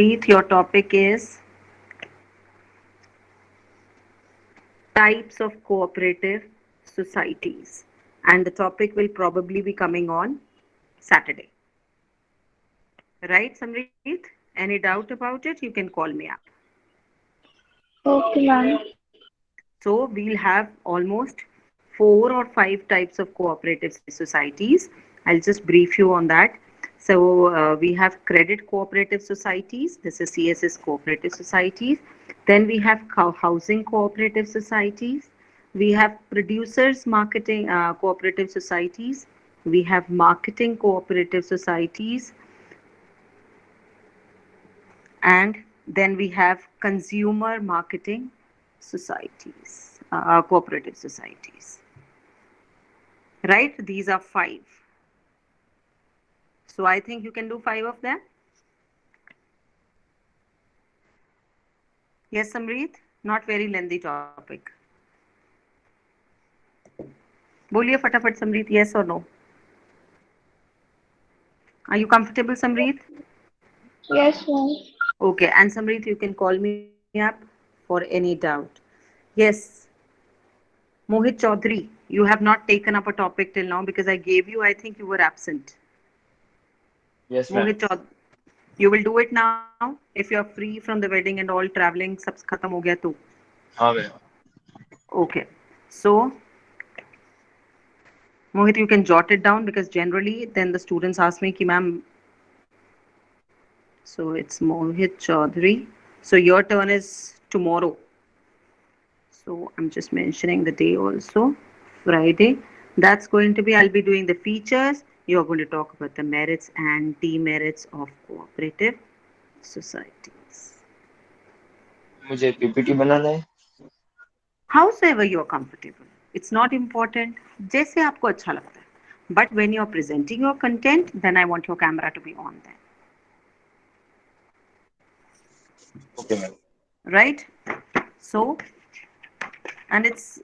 your topic is types of cooperative societies, and the topic will probably be coming on Saturday. Right, Samrit? Any doubt about it? You can call me up. Okay, ma'am. So we'll have almost 4 or 5 types of cooperative societies. I'll just brief you on that. So we have credit cooperative societies. This is CSS cooperative societies. Then we have housing cooperative societies. We have producers marketing cooperative societies. We have marketing cooperative societies, and then we have consumer marketing societies, cooperative societies. Right? These are 5. So I think you can do 5 of them. Yes, Samrit? Not very lengthy topic. बोलिए फटाफट Samreet, yes or no? Are you comfortable, Samrit? Yes, ma'am. Okay, and Samrit, you can call me up for any doubt. Yes, Mohit Chaudhary, you have not taken up a topic till now because I gave you, I think you were absent. Yes, ma'am. Mohit Chaudhary, you will do it now if you are free from the wedding and all traveling, सब खत्म हो गया तो. हाँ ma'am. Okay, so Mohit, you can jot it down because generally then the students ask me, ki ma'am, so it's Mohit Chaudhary. So your turn is tomorrow. So I'm just mentioning the day also, Friday. That's going to be, I'll be doing the features. You're going to talk about the merits and demerits of cooperative societies. मुझे PPT बनाना है. Howsoever you're comfortable. It's not important. जैसे आपको अच्छा लगता है. But when you're presenting your content, then I want your camera to be on there. Okay, ma'am. Right? So, and it's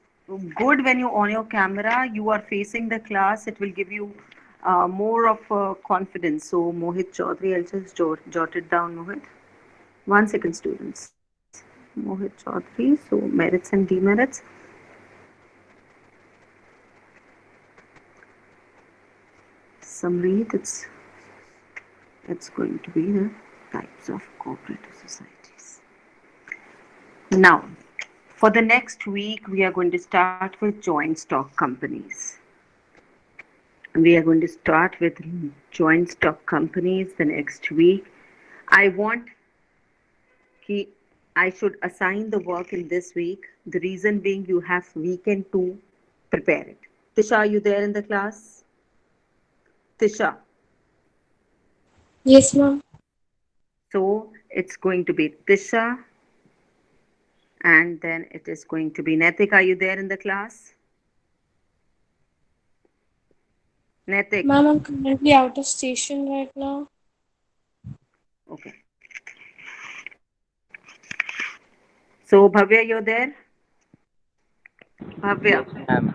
good when you on your camera, you are facing the class. It will give you more of confidence. So, Mohit Chaudhary, I'll just jot it down, Mohit. 1 second, students. Mohit Chaudhary. So, merits and demerits. Samrit, it's going to be the types of cooperative societies. Now, for the next week, we are going to start with joint stock companies. We are going to start with joint stock companies the next week. I want कि I should assign the work in this week. The reason being you have weekend to prepare it. Tisha, are you there in the class? Tisha. Yes, ma'am. So it's going to be Tisha, and then it is going to be Netik. Are you there in the class? Netik. Ma'am, I'm currently out of station right now. Okay. So Bhavya, you're there? Bhavya. Yes, ma'am.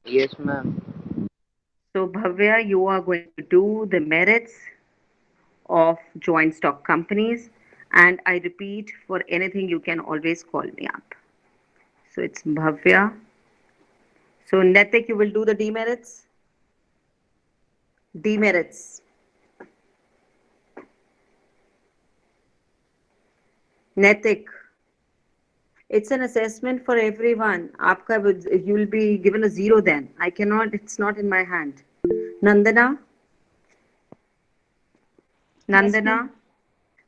Yes, ma'am. So Bhavya, you are going to do the merits of joint stock companies. And I repeat, for anything, you can always call me up. So it's Bhavya. So Netik, you will do the demerits? Demerits. Netik. It's an assessment for everyone. Aapka, you will be given a 0 then. I cannot, it's not in my hand. Nandana? Yes, ma'am. Nandana?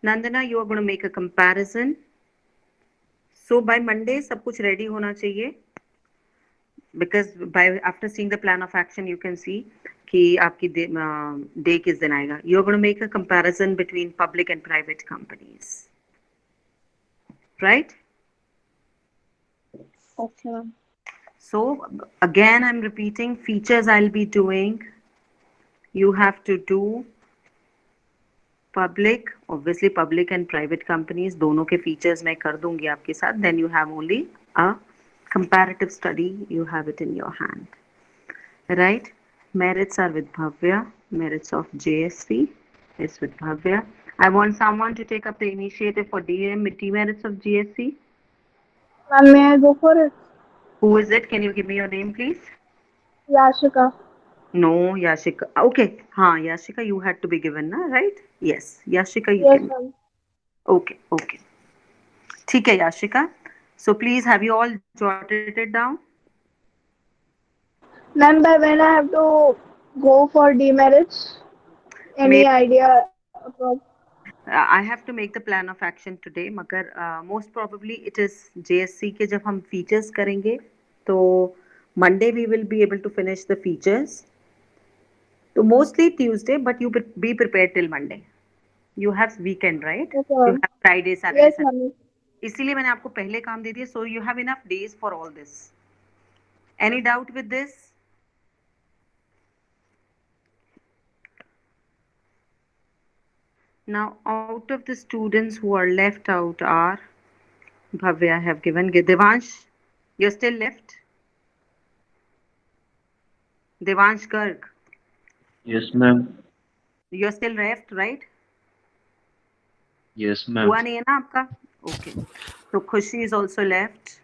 Nandana, you are going to make a comparison. So by Monday, सब कुछ ready होना चाहिए. Because by after seeing the plan of action, you can see कि आपकी day किस दिन आएगा. You are going to make a comparison between public and private companies. Right? Okay, ma'am. So again, I'm repeating features I'll be doing. You have to do public, obviously public and private companies, दोनों के features मैं कर दूंगी आपके साथ. Then you have only a comparative study. You have it in your hand. Right? Merits are with Bhavya. Merits of JSC is with Bhavya. I want someone to take up the initiative for demerits of GSC. Ma'am, may I go for it? Who is it? Can you give me your name, please? Yashika. No, Yashika. Okay. Yashika, you had to be given, na? Right? Yes. Yashika, you Yes, can. ma'am. Okay. Okay. ठीक है, Yashika. So please, have you all jotted it down? Ma'am, by when I have to go for demerits? Any Maybe idea about? I have to make the plan of action today. मगर most probably it is JSC के जब हम features करेंगे, तो Monday we will be able to finish the features. So mostly Tuesday, but you be prepared till Monday. You have weekend, right? Okay, You ma'am. have Friday, Saturday, Yes, Sunday. ma'am. इसीलिए मैंने आपको पहले काम दे दिया. So you have enough days for all this. Any doubt with this? Now, out of the students who are left out are Bhavya, I have given. Devansh, you're still left? Devansh Garg, Yes, ma'am. you're still left, right? Yes, ma'am. हुआ नहीं है ना आपका? Okay. So Khushi is also left.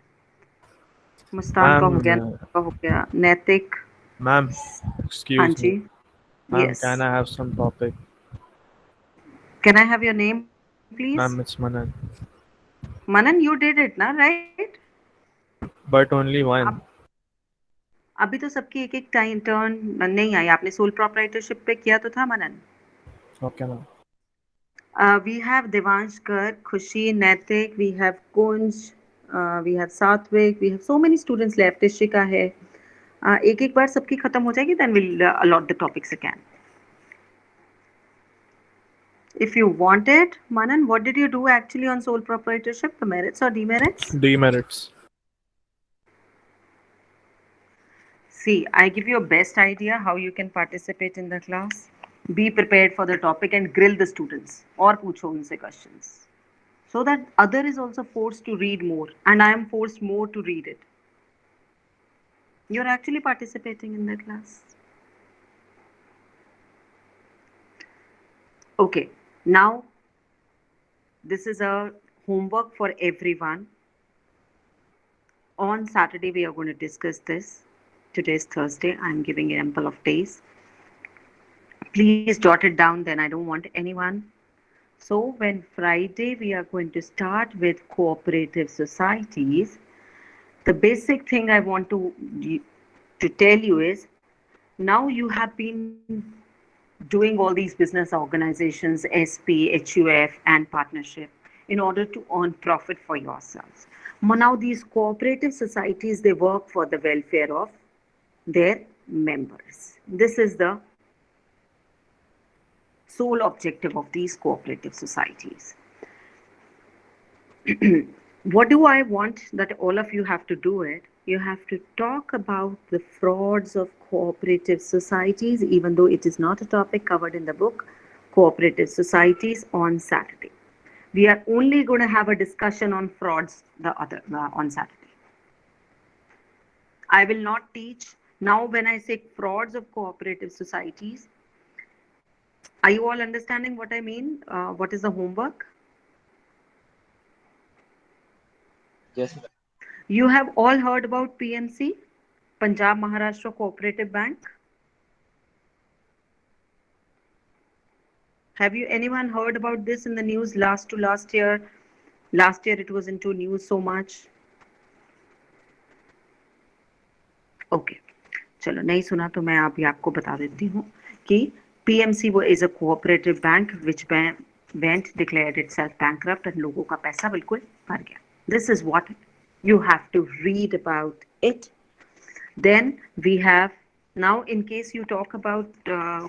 मुस्कान का हो गया, Ma'am, का हो गया. नैतिक, ma'am, हाँ excuse ji. me. Ma'am, Yes. can I have some topic? Can I have your name, please? Ma'am, it's Manan. Manan, you did it, na? Right? But only one. अभी तो सबकी एक एक टाइम टर्न नहीं आई. आपने sole proprietorship पे किया तो था मनन. Okay, ma'am. We have Devansh Garg, Khushi, Naitik, we have Kunj, we have Satvik, we have so many students left. Ishika है. एक एक बार सबकी खत्म हो जाएगी, then we'll allot the topics again. If you want it, Manan, what did you do actually on sole proprietorship? The merits or demerits? Demerits. See, I give you a best idea how you can participate in the class. Be prepared for the topic and grill the students और पूछो उनसे questions. So that other is also forced to read more and I am forced more to read it. You're actually participating in the class. Okay, now this is a homework for everyone. On Saturday, we are going to discuss this. Today is Thursday. I'm giving an ample of days. Please jot it down, then I don't want anyone. So when Friday, we are going to start with cooperative societies. The basic thing I want to tell you is, now you have been doing all these business organizations, SP, HUF, and partnership in order to earn profit for yourselves. Now these cooperative societies, they work for the welfare of their members. This is the sole objective of these cooperative societies. What do I want that all of you have to do it? You have to talk about the frauds of cooperative societies, even though it is not a topic covered in the book, Cooperative Societies, on Saturday. We are only going to have a discussion on frauds on Saturday. I will not teach. Now, when I say frauds of cooperative societies, are you all understanding what I mean? What is the homework? Yes, ma'am. You have all heard about PMC, Punjab Maharashtra Cooperative Bank. Have you anyone heard about this in the news last year? Last year it was into news so much. Okay, चलो नहीं सुना तो मैं अभी आपको बता देती हूँ कि PMC is a cooperative bank which went declared itself bankrupt and लोगों का पैसा बिल्कुल भर गया. This is what you have to read about it. Then we have, now in case you talk about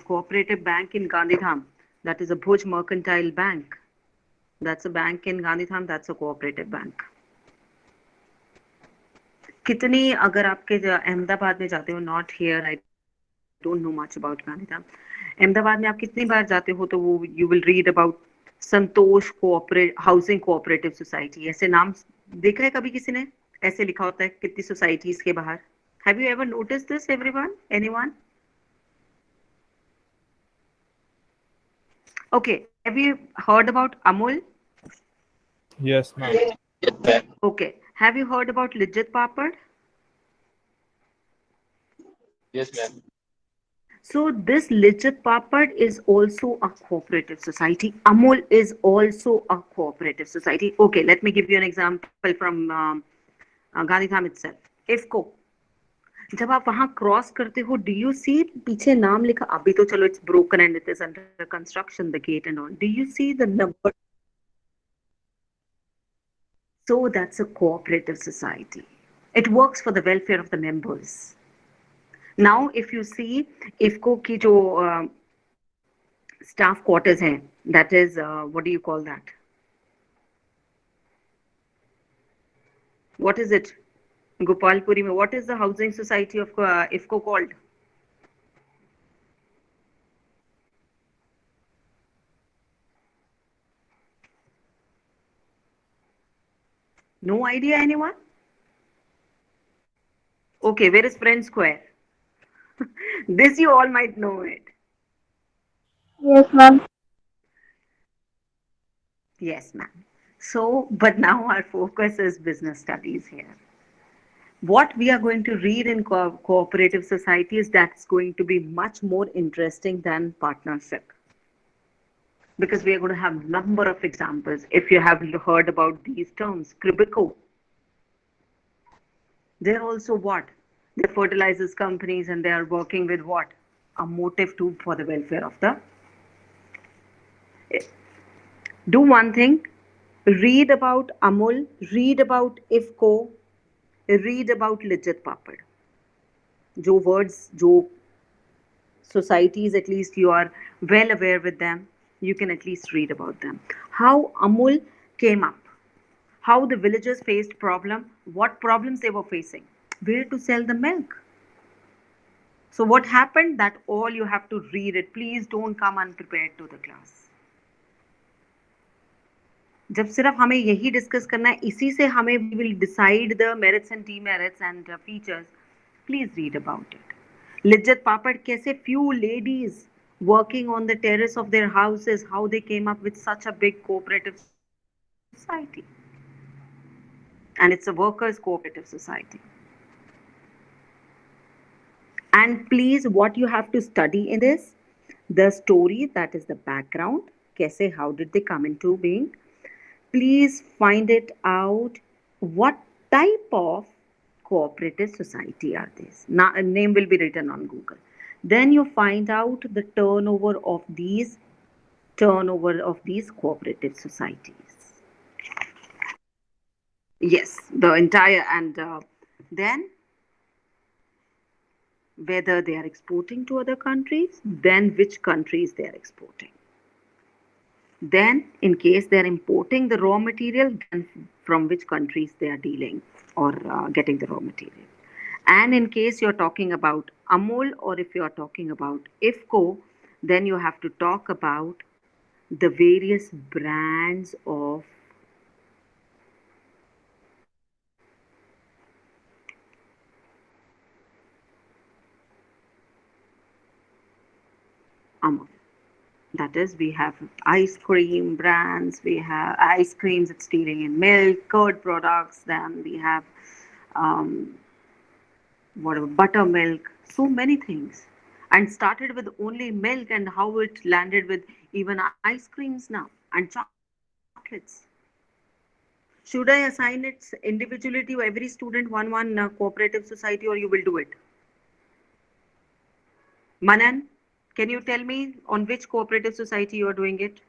cooperative bank in Gandhidham, that is a Bhuj Mercantile Bank. That's a bank in Gandhidham, that's a cooperative bank. कितनी अगर आपके अहमदाबाद में जाते हो, not here, I don't know much about Gandhidham. Ahmedabad में आप कितनी बार जाते हो तो वो you will read about Santosh housing cooperative society. ऐसे नाम देखा है कभी किसी ने? ऐसे लिखा होता है कितनी सोसाइटीज के बाहर. Have you ever noticed this, everyone? Anyone? Okay, have you heard about Amul? Yes, ma'am. Yes, ma'am. Okay, have you heard about Lijjat Papad? Yes, ma'am. So this Lijjat Papad is also a cooperative society. Amul is also a cooperative society. Okay, let me give you an example from Gandhidham itself. IFCO. जब आप वहां cross करते हो, do you सी पीछे नाम लिखा? अभी तो चलो it's broken and it is under construction the gate and all. Do you see the number? So that's a cooperative society. It works for the welfare of the members. Now, if you see IFCO की जो staff quarters हैं, that is what do you call that? What is it? Gopalpuri में, what is the housing society of IFCO called? No idea, anyone? Okay, where is Friend Square? This you all might know it. Yes, ma'am. Yes, ma'am. So, but now our focus is business studies here. What we are going to read in cooperative societies, that's going to be much more interesting than partnership. Because we are going to have number of examples. If you have heard about these terms, Cribico, they're also what? They're fertilizers companies and they are working with what? A motive to for the welfare of the. Do one thing, read about Amul, read about IFCO, read about Lijjat Papad. जो words, जो societies, at least you are well aware with them, you can at least read about them. How Amul came up, how the villagers faced problem, what problems they were facing, where to sell the milk. So what happened, that all you have to read it. Please don't come unprepared to the class. जब सिर्फ हमें यही discuss करना है, इसी से हमें we will decide the merits and demerits and features. Please read about it. Lijjat Papad, कैसे few ladies working on the terrace of their houses, how they came up with such a big cooperative society. And it's a workers' cooperative society. And please, what you have to study in this, the story, that is the background, कैसे, how did they come into being. Please find it out. What type of cooperative society are these? Now, a name will be written on Google. Then you find out the turnover of these cooperative societies. Yes, the entire, and then whether they are exporting to other countries, then which countries they are exporting. Then, in case they are importing the raw material, then from which countries they are dealing or getting the raw material. And in case you're talking about Amul, or if you're talking about IFCO, then you have to talk about the various brands of Amul. That is, we have ice cream brands, we have ice creams it's dealing in milk, curd products, then we have whatever, buttermilk, so many things. And started with only milk, and how it landed with even ice creams now and chocolates. Should I assign it individually to every student one cooperative society, or you will do it? Manan, can you tell me on which cooperative society you are doing it?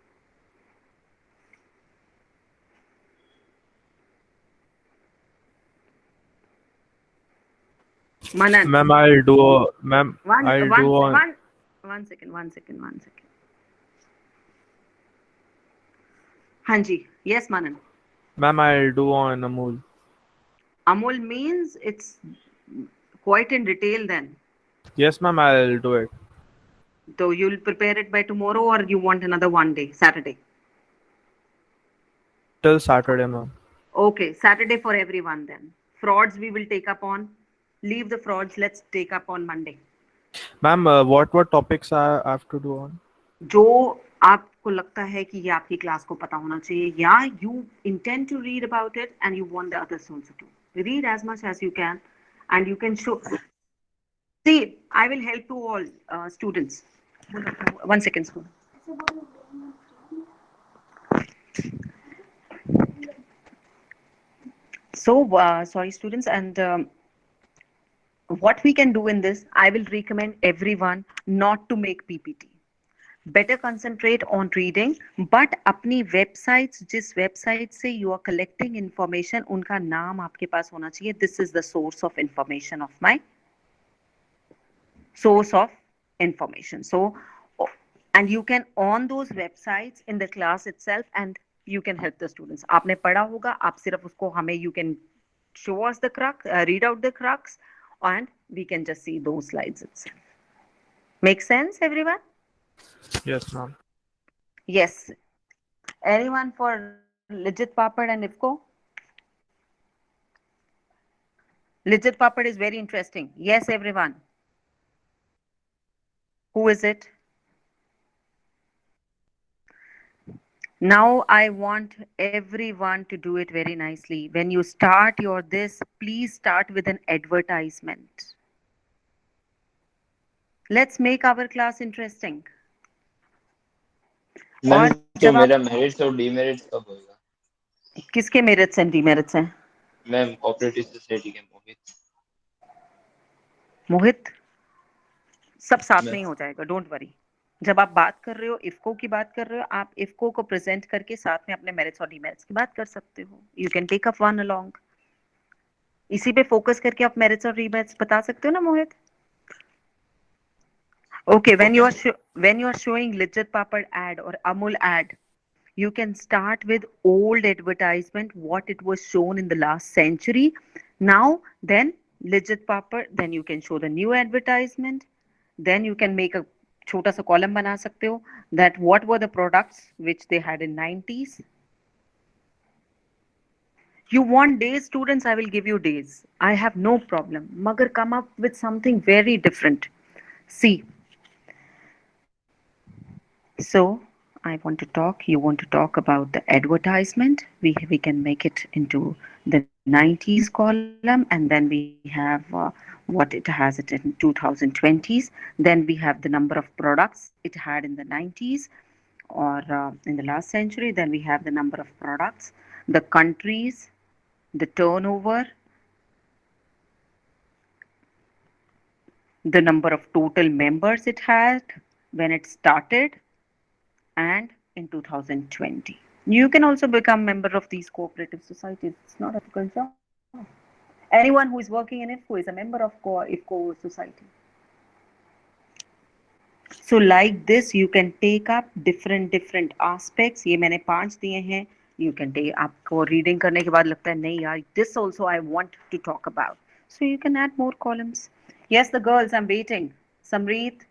Manan. Ma'am, I'll do ma'am. One second. Hanji. Yes, Manan. Ma'am, I'll do on Amul. Amul means it's quite in detail then. Yes, ma'am, I'll do it. So you'll prepare it by tomorrow, or you want another one day, Saturday? Till Saturday, ma'am. Okay, Saturday for everyone then. Frauds we will take up on. Leave the frauds. Let's take up on Monday. Ma'am, what topics I have to do on? जो आपको लगता है कि ये आपकी class को पता होना चाहिए, या you intend to read about it and you want the others also to read as much as you can, and you can show. See, I will help to all students. 1 second, student. So, sorry, students, and what we can do in this, I will recommend everyone not to make PPT. Better concentrate on reading, but अपनी websites, जिस website से you are collecting information, उनका नाम आपके पास होना चाहिए. This is the source of information of my source of information. So, and you can on those websites in the class itself, and you can help the students. आपने पढ़ा होगा, आप सिर्फ उसको हमें you can show us the crux, read out the crux, and we can just see those slides itself. Make sense, everyone? Yes, ma'am. Yes. Anyone for Lijjat Papad and IFCO? Lijjat Papad is very interesting. Yes, everyone. Who is it? Now I want everyone to do it very nicely. When you start your this, please start with an advertisement. Let's make our class interesting. Ma'am और तो जब मेरा आप merits और demerits कब होगा? किसके merits and demerits हैं? मैम कोऑपरेटिव सोसाइटी के मोहित। मोहित, सब साथ मैम में ही हो जाएगा, डोंट वरी. जब आप बात कर रहे हो, इफको की बात कर रहे हो, आप इफको को प्रेजेंट करके साथ में अपने मेरिट्स और डीमेरिट्स की बात कर सकते हो. You can take up one along. इसी पे फोकस करके आप मेरिट्स और डीमेरिट्स बता सकते हो ना मोहित? Okay, when you are when you are showing Lijjat Papad ad or Amul ad, you can start with old advertisement, what it was shown in the last century. Now, then Lijjat Papad, then you can show the new advertisement. Then you can make a छोटा सा column बना सकते हो that what were the products which they had in 90s. You want days, students? I will give you days. I have no problem. मगर come up with something very different. See. So I want to talk, you want to talk about the advertisement. We can make it into the 90s column, and then we have what it has it in 2020s. Then we have the number of products it had in the 90s or in the last century. Then we have the number of products, the countries, the turnover, the number of total members it had when it started, and in 2020. You can also become member of these cooperative societies. It's not a difficult job. Anyone who is working in IFCO is a member of IFCO society. So like this, you can take up different aspects. ये मैंने 5 दिए हैं. You can take, आपको reading करने के बाद लगता है नहीं यार, this also I want to talk about. So you can add more columns. Yes, the girls, I'm waiting. Samreet.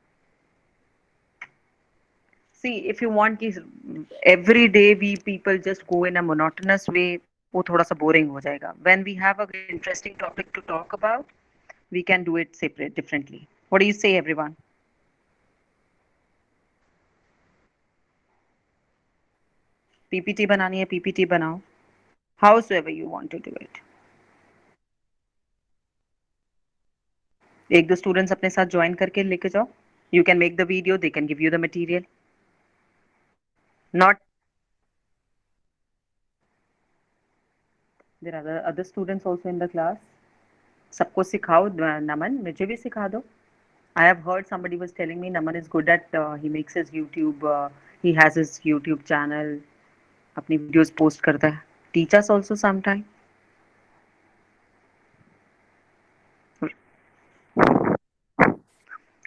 See, if you want कि every day we people just go in a monotonous way, वो थोड़ा सा boring हो जाएगा. When we have a interesting topic to talk about, we can do it separate, differently. What do you say, everyone? PPT बनानी है, PPT बनाओ. Howsoever you want to do it. एक दो students अपने साथ join करके लेके जाओ. You can make the video, they can give you the material. Not there are other students also in the class. सबको सिखाओ. नमन, मुझे भी सिखा दो. I have heard somebody was telling me Naman is good at he makes his YouTube he has his YouTube channel, अपनी videos post करता है. Teach us also sometime.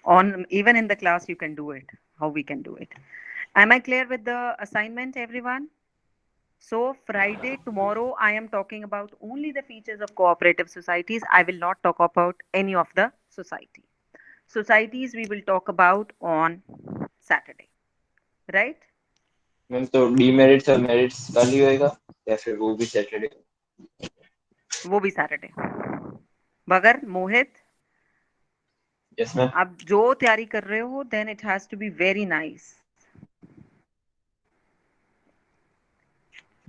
On even in the class you can do it. How we can do it? Am I clear with the assignment, everyone? So Friday, tomorrow, I am talking about only the features of cooperative societies. I will not talk about any of the society. Societies we will talk about on Saturday, right? Ma'am तो demerits और merits कल ही होएगा या फिर वो भी Saturday? वो भी Saturday. मगर मोहित, यस मैम. आप जो तैयारी कर रहे हो, then it has to be very nice.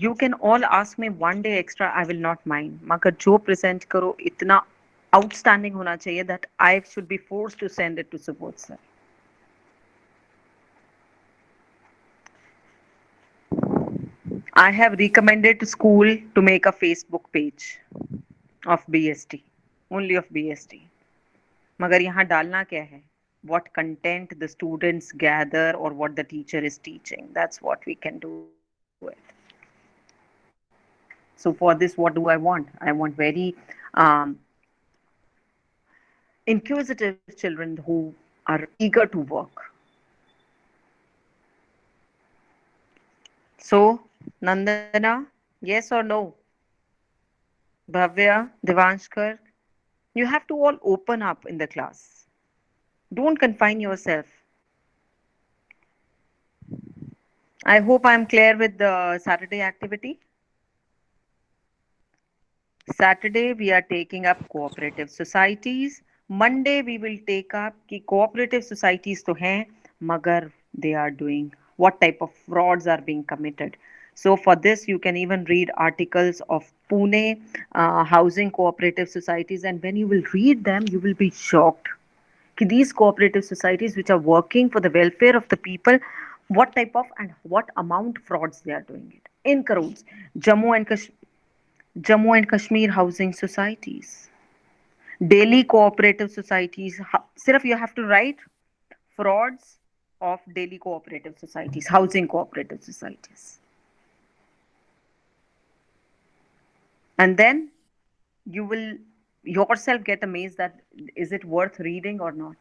You can all ask me one day extra, I will not mind. मगर जो present करो इतना outstanding होना चाहिए that I should be forced to send it to support sir. I have recommended to school to make a Facebook page of BST, only of BST. मगर यहाँ डालना क्या है? What content the students gather or what the teacher is teaching. That's what we can do it. So for this, what do I want? I want very inquisitive children who are eager to work. So, Nandana, yes or no? Bhavya, Devanshkar, you have to all open up in the class. Don't confine yourself. I hope I'm clear with the Saturday activity. Saturday, we are taking up cooperative societies. Monday, we will take up ki cooperative societies to hain, magar they are doing what type of frauds are being committed. So for this, you can even read articles of Pune housing cooperative societies, and when you will read them, you will be shocked. Ki these cooperative societies which are working for the welfare of the people, what type of and what amount frauds they are doing it in crores. Jammu and Kashmir housing societies, Delhi cooperative societies. Sirf you have to write frauds of Delhi cooperative societies, housing cooperative societies. And then you will yourself get amazed that is it worth reading or not.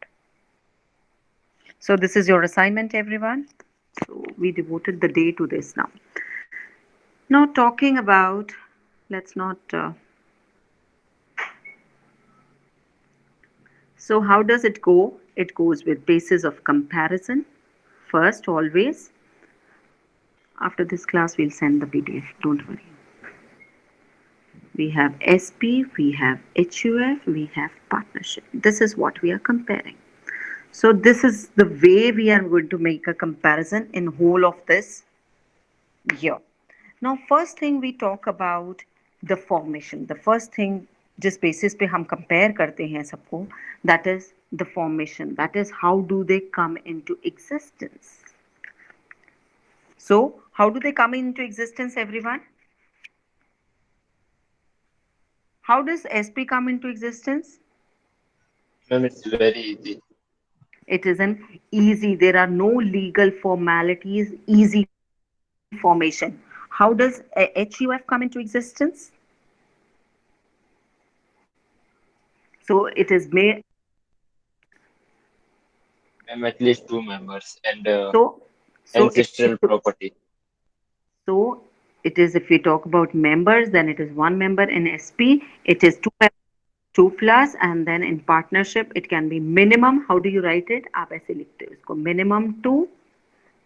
So this is your assignment, everyone. So we devoted the day to this now. Now talking about, let's not. So how does it go? It goes with basis of comparison. First, always. After this class, we'll send the PDF. Don't worry. We have SP, we have HUF, we have partnership. This is what we are comparing. So this is the way we are going to make a comparison in whole of this year. Now, first thing we talk about the formation. The first thing जिस basis पे हम compare करते हैं सबको, that is the formation. That is how do they come into existence. So how do they come into existence, everyone? How does SP come into existence? Ma'am, it's very easy. It isn't easy. There are no legal formalities, easy formation. How does HUF come into existence? So it is made. Ma'am, at least 2 members and So ancestral property. So it is, if we talk about members, then it is 1 member. In SP, it is 2 plus, and then in partnership, it can be minimum. How do you write it? आप ऐसे लिखते हो इसको, minimum 2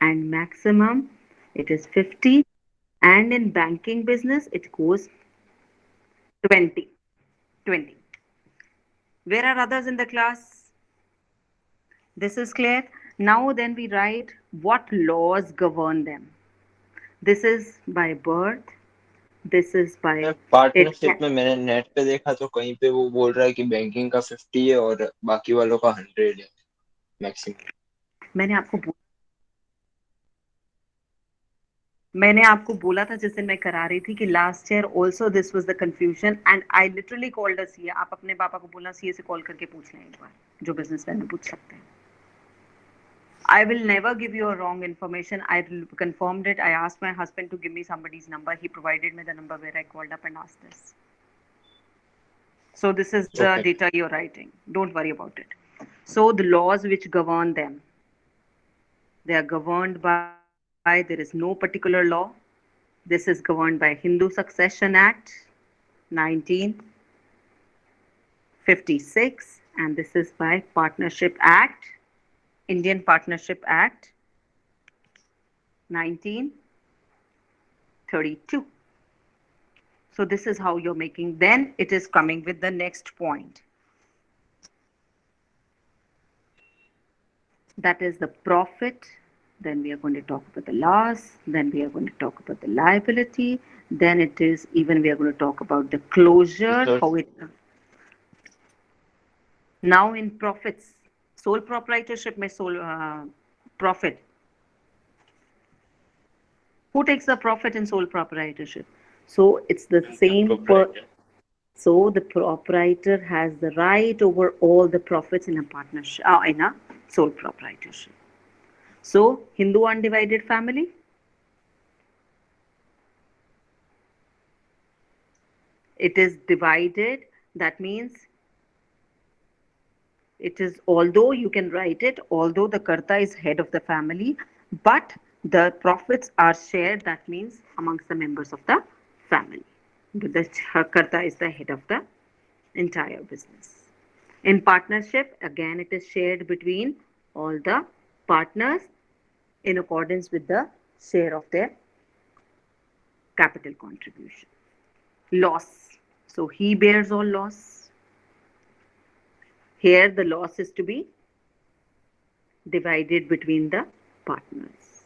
and maximum it is 50. And in banking business, it goes 20. Where are others in the class? This is clear. Now then we write what laws govern them. This is by birth. This is by partnership में मैंने net पे देखा तो कहीं पे वो बोल रहा है कि बैंकिंग का 50 है और बाकी वालों का 100 है मैक्सिमम। मैंने आपको बोला था जिस दिन मैं करा रही थी कि last year also this was the confusion and I literally called a CA. आप अपने पापा को बोलना सीए से कॉल करके पूछ लें एक बार, जो बिजनेसमैन में पूछ सकते हैं. I will never give you a wrong information. I confirmed it. I asked my husband to give me somebody's number. He provided me the number where I called up and asked this. So this is the data you're writing. Don't worry about it. So the laws which govern them, they are governed by, there is no particular law. This is governed by Hindu Succession Act 1956, and this is by Partnership Act, Indian Partnership Act 1932. So this is how you're making. Then it is coming with the next point. That is the profit then we are going to talk about the loss, then we are going to talk about the liability, then it is even we are going to talk about the closure, how it now in profits, sole proprietorship में sole profit. Who takes the profit in sole proprietorship? So it's the same so the proprietor has the right over all the profits in a partnership, in a sole proprietorship. So Hindu undivided family, it is divided. That means it is, although you can write it, although the karta is head of the family, but the profits are shared. That means amongst the members of the family. But the karta is the head of the entire business. In partnership, again, it is shared between all the partners in accordance with the share of their capital contribution. Loss. So he bears all loss. Here the loss is to be divided between the partners.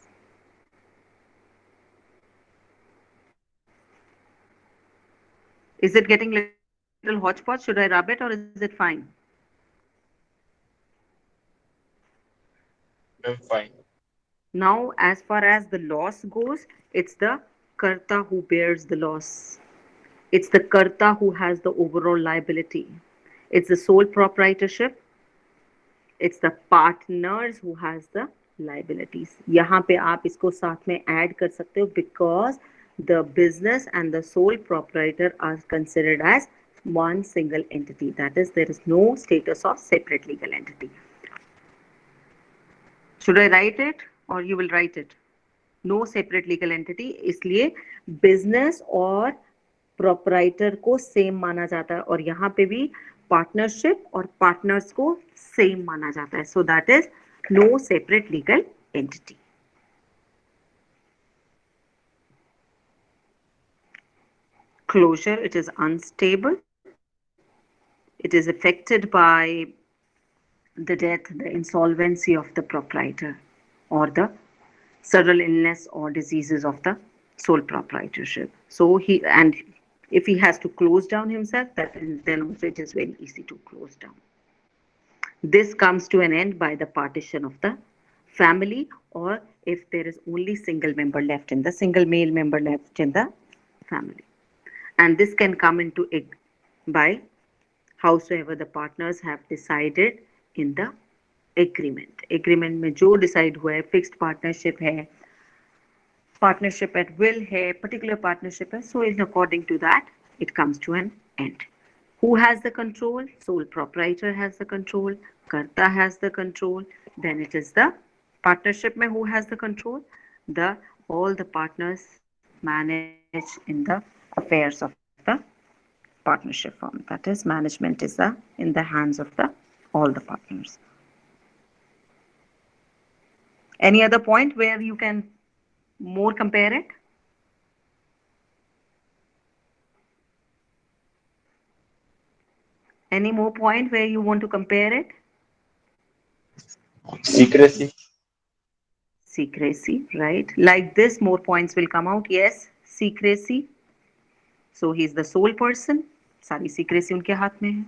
Is it getting little hodgepodge? Should I rub it or is it fine? Fine. Now, as far as the loss goes, it's the karta who bears the loss. It's the karta who has the overall liability. It's the sole proprietorship. It's the partners who has the liabilities. यहाँ पे आप इसको साथ में add कर सकते हो because the business and the sole proprietor are considered as one single entity. That is, there is no status of separate legal entity. Should I write it or you will write it? No separate legal entity. इसलिए business और proprietor को same माना जाता है और यहाँ पे भी partnership और partners को same माना जाता है. So that is no separate legal entity. Closure, it is unstable. It is affected by the death, the insolvency of the proprietor or the sudden illness or diseases of the sole proprietorship. So if he has to close down himself, then also it is very easy to close down. This comes to an end by the partition of the family, or if there is only single member left in the single male member left in the family. And this can come into it by howsoever the partners have decided in the agreement. Agreement में जो decide हुआ है, fixed partnership है, partnership at will है, particular partnership है. So in according to that, it comes to an end. Who has the control? Sole proprietor has the control. Karta has the control. Then it is the partnership में who has the control? All the partners manage in the affairs of the partnership firm. That is, management is in the hands of all the partners. Any other point where you can more compare it? Any more point where you want to compare it? Secrecy. Secrecy, right? Like this, more points will come out. Yes, secrecy. So he's the sole person. सारी secrecy उनके हाथ में है.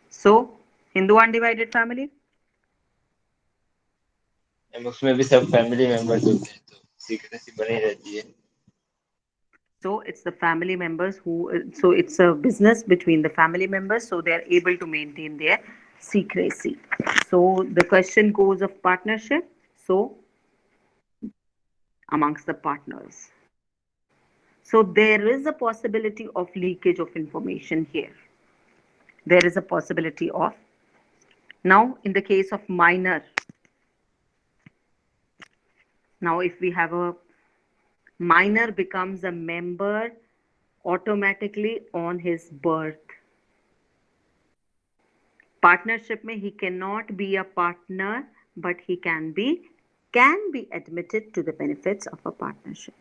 So Hindu undivided family. उसमें भी सब family members होते हैं, तो secrecy बनी रहती है. So it's the family members so it's a business between the family members, so they are able to maintain their secrecy. So the question goes of partnership. So amongst the partners. So there is a possibility of leakage of information here. There is a possibility of. Now, in the case of minor, now if we have a minor becomes a member automatically on his birth. Partnership mein he cannot be a partner, but he can be admitted to the benefits of a partnership.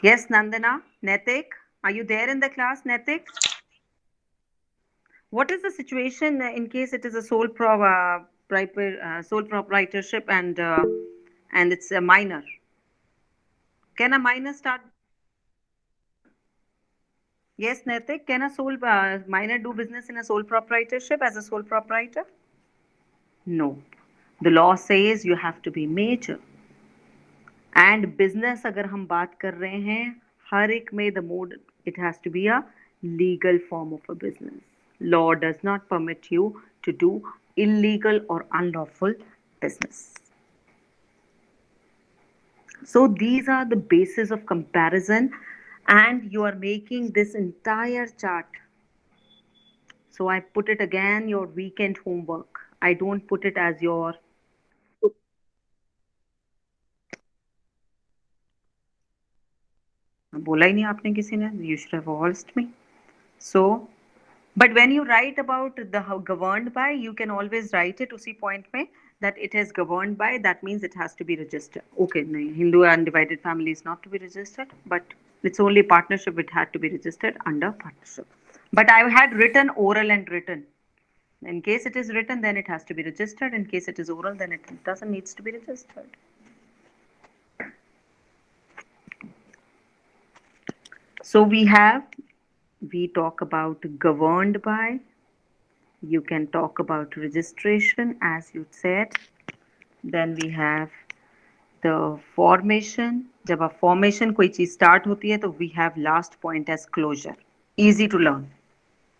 Yes, Nandana, Netik, are you there in the class, Netik? What is the situation in case it is a sole sole proprietorship and it's a minor. Can a minor start? Yes, Naitik, can a sole minor do business in a sole proprietorship as a sole proprietor? No. The law says you have to be major. And business अगर हम बात कर रहे हैं हर एक में the mode it has to be a legal form of a business. Law does not permit you to do illegal or unlawful business. So these are the basis of comparison and you are making this entire chart. So I put it again your weekend homework. I don't put it as your बोला ही नहीं आपने किसी ने. You should have asked me. So but when you write about the governed by, you can always write it उसी point में that it is governed by. That means it has to be registered. Okay, नहीं, Hindu undivided family is not to be registered, but it's only partnership. It had to be registered under partnership. But I had written oral and written. In case it is written, then it has to be registered. In case it is oral, then it doesn't needs to be registered. So we talk about governed by. You can talk about registration as you said. Then we have the formation. जब आप formation कोई चीज start होती है तो we have last point as closure. Easy to learn.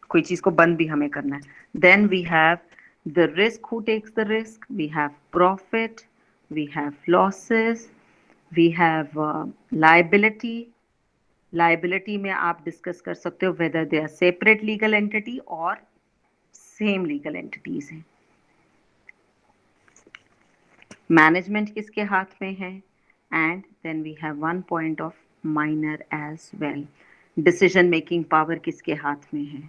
कोई चीज को बंद भी हमें करना है. Then we have the risk. Who takes the risk? We have profit. We have losses. We have liability. Liability में आप discuss कर सकते हो whether they are separate legal entity or same legal entities हैं. Management किसके हाथ में है? And then we have one point of minor as well. Decision making power किसके हाथ में है?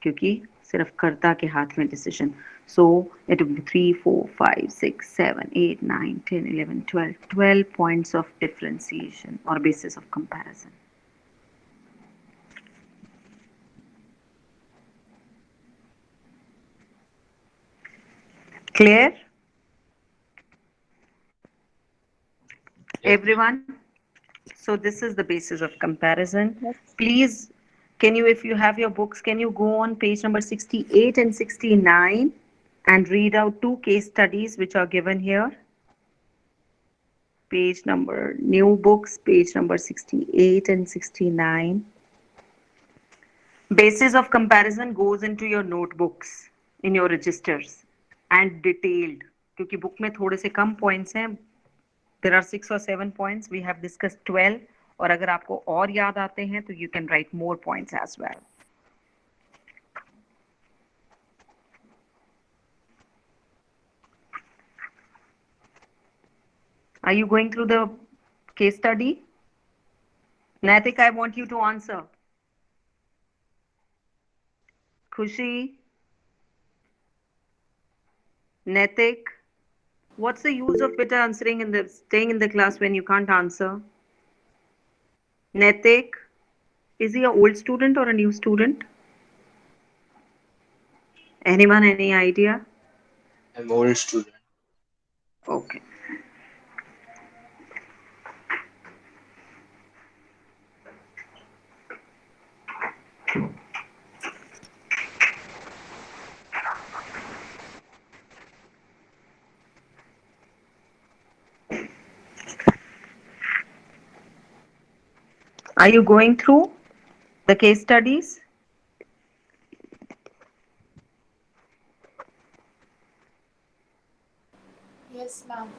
क्योंकि सिर्फ कर्ता के हाथ में decision. So it will be 3, 4, 5, 6, 7, 8, 9, 10, 11, 12. 12 points of differentiation or basis of comparison. Clear? Everyone? So this is the basis of comparison. Please, can you, if you have your books, can you go on page number 68 and 69 and read out 2 case studies which are given here? Page number, new books, page number 68 and 69. Basis of comparison goes into your notebooks, in your registers and detailed. क्योंकि book में थोड़े से कम points हैं. There are 6 or 7 points. We have discussed 12. और अगर आपको और याद आते हैं तो you can write more points as well. Are you going through the case study? Naitik, I want you to answer. Khushi? Naitik? What's the use of better answering staying in the class when you can't answer? Naitik? Is he an old student or a new student? Anyone, any idea? I'm old student. Okay. Are you going through the case studies? Yes, ma'am.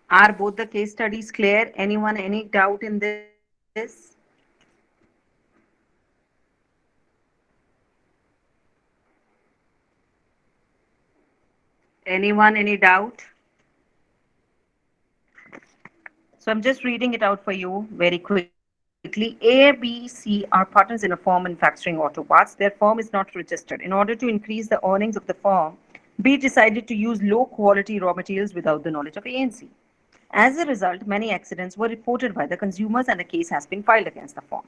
Are both the case studies clear? Anyone, any doubt in this? Anyone, any doubt? So I'm just reading it out for you very quickly. A, B, C are partners in a firm manufacturing auto parts. Their firm is not registered. In order to increase the earnings of the firm, B decided to use low quality raw materials without the knowledge of ANC. As a result, many accidents were reported by the consumers and a case has been filed against the firm.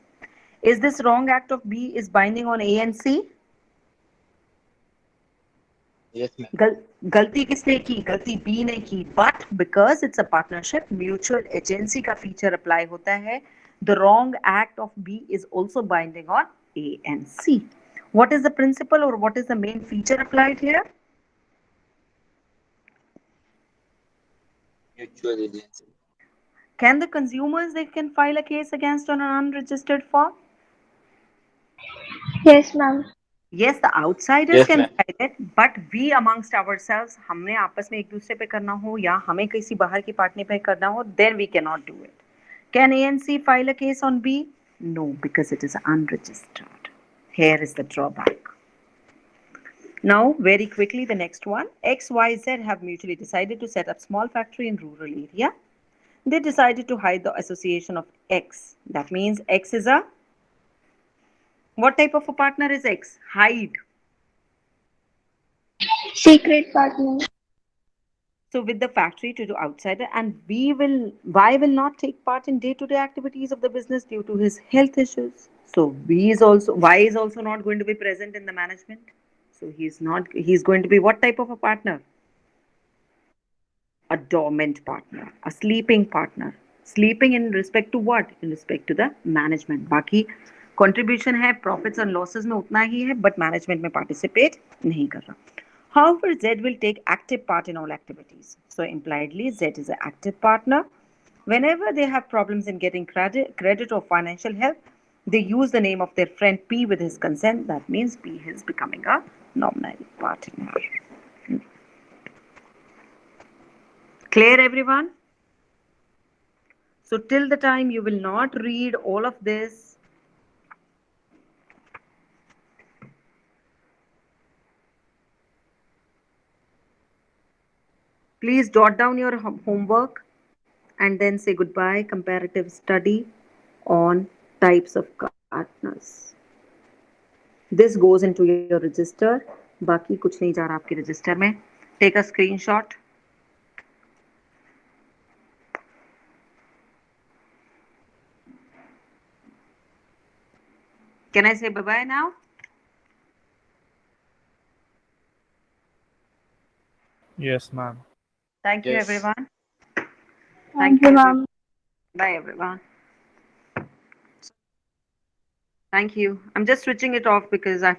Is this wrong act of B is binding on A and C? Yes, ma'am. गलती किसने की? गलती B ने की, but because it's a partnership, mutual agency का feature apply होता है. The wrong act of B is also binding on A and C. What is the principle or what is the main feature applied here? Mutual agency. Can the consumers, they can file a case against an unregistered firm? Yes, ma'am. Yes, the outsiders Yes, can ma'am. file it, but we amongst ourselves, हमने आपस में एक दूसरे पे करना हो या हमें किसी बाहर की पार्टी पे करना हो, then we cannot do it. Can ANC file a case on B? No, because it is unregistered. Here is the drawback. Now, very quickly, the next one. X, Y, Z have mutually decided to set up small factory in rural area. They decided to hide the association of X. That means X is a, what type of a partner is X? Hide. Secret partner. So with the factory to the outsider, and Y will not take part in day-to-day activities of the business due to his health issues. So Y is also not going to be present in the management. So he's going to be what type of a partner? A dormant partner, a sleeping partner. Sleeping in respect to what? In respect to the management. बाकी contribution है, profits and losses में उतना ही है, but management में participate नहीं कर रहा. However, Z will take active part in all activities. So impliedly, Z is an active partner. Whenever they have problems in getting credit or financial help, they use the name of their friend P with his consent. That means P is becoming a nominal partner. Clear, everyone? So till the time you will not read all of this, please jot down your homework and then say goodbye. Comparative study on types of partners. This goes into your register. बाकी कुछ नहीं जा रहा आपके register में. Take a screenshot. Can I say bye-bye now? Yes, ma'am. Thank you, Yes. everyone. Thank you, ma'am. Bye, everyone. Thank you. I'm just switching it off because I